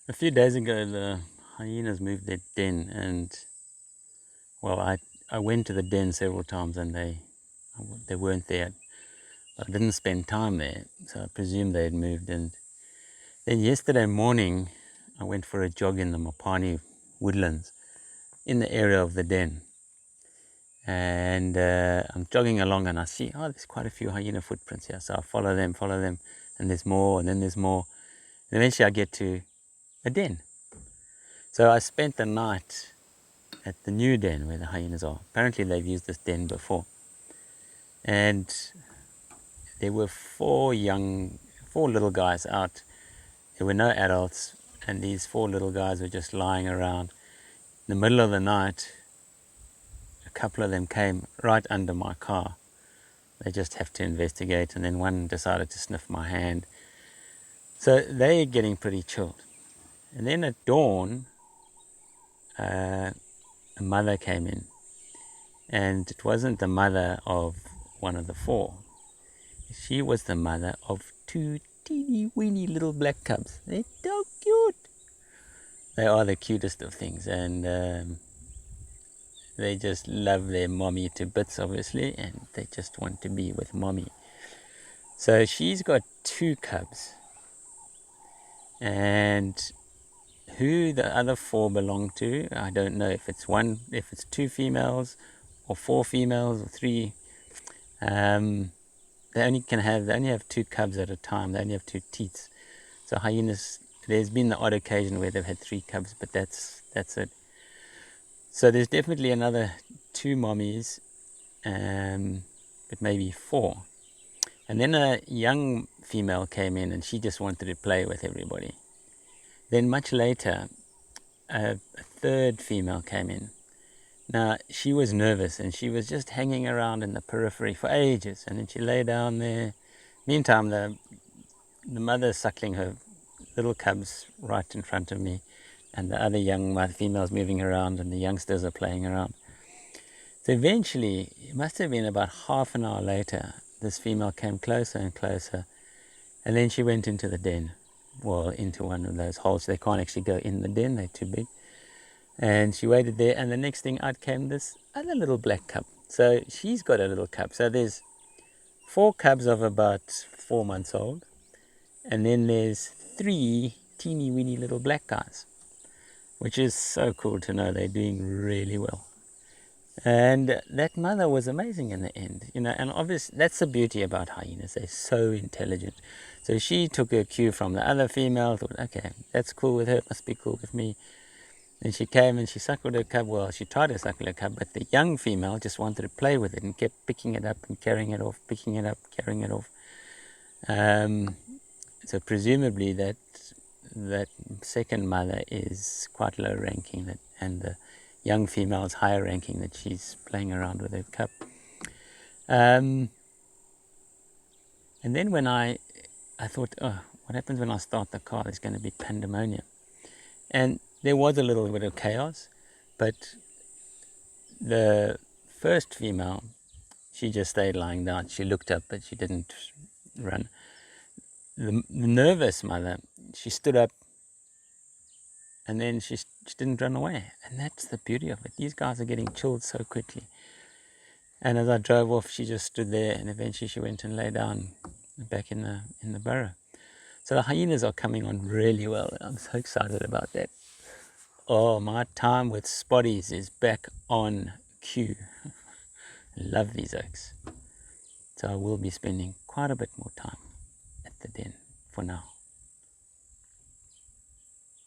A few days ago, the hyenas moved their den, and well, I went to the den several times, and they weren't there. But I didn't spend time there, so I presumed they had moved. And then yesterday morning, I went for a jog in the Mopani woodlands in the area of the den, and I'm jogging along, and I see, oh, there's quite a few hyena footprints here. So I follow them, and there's more, and then there's more. And eventually, I get to a den. So I spent the night at the new den where the hyenas are. Apparently they've used this den before. And there were four little guys out. There were no adults, and these four little guys were just lying around. In the middle of the night, a couple of them came right under my car. They just have to investigate, and then one decided to sniff my hand. So they're getting pretty chilled. And then at dawn, a mother came in, and it wasn't the mother of one of the four. She was the mother of two teeny weeny little black cubs. They're so cute. They are the cutest of things, and they just love their mommy to bits, obviously, and they just want to be with mommy. So she's got two cubs, and who the other four belong to, I don't know. If it's two females, or four females, or three. They only have two cubs at a time. They only have two teats. So hyenas, there's been the odd occasion where they've had three cubs, but that's it. So there's definitely another two mommies, but maybe four. And then a young female came in, and she just wanted to play with everybody. Then much later, a third female came in. Now, she was nervous, and she was just hanging around in the periphery for ages, and then she lay down there. Meantime, the mother suckling her little cubs right in front of me, and the other young females moving around, and the youngsters are playing around. So eventually, it must have been about half an hour later, this female came closer and closer, and then she went into the den. Well, into one of those holes. They can't actually go in the den, they're too big. And she waited there, and the next thing out came this other little black cub. So she's got a little cub. So there's four cubs of about 4 months old, and then there's three teeny weeny little black guys, which is so cool to know they're doing really well. And that mother was amazing in the end, and obviously that's the beauty about hyenas. They're so intelligent. So she took her cue from the other female, thought, okay, that's cool with her, must be cool with me. And she came and she suckled her cub. Well, she tried to suckle her cub, but the young female just wanted to play with it and kept picking it up and carrying it off, picking it up, carrying it off. So presumably that second mother is quite low ranking, and the young female is higher ranking, that she's playing around with her cub. And then when I thought, oh, what happens when I start the car? There's going to be pandemonium. And there was a little bit of chaos, but the first female, she just stayed lying down. She looked up, but she didn't run. The nervous mother, she stood up, and then she didn't run away. And that's the beauty of it. These guys are getting chilled so quickly. And as I drove off, she just stood there, and eventually she went and lay down back in the burrow. So the hyenas are coming on really well. I'm so excited about that. Oh, my time with spotties is back on cue. Love these oaks. So I will be spending quite a bit more time at the den for now.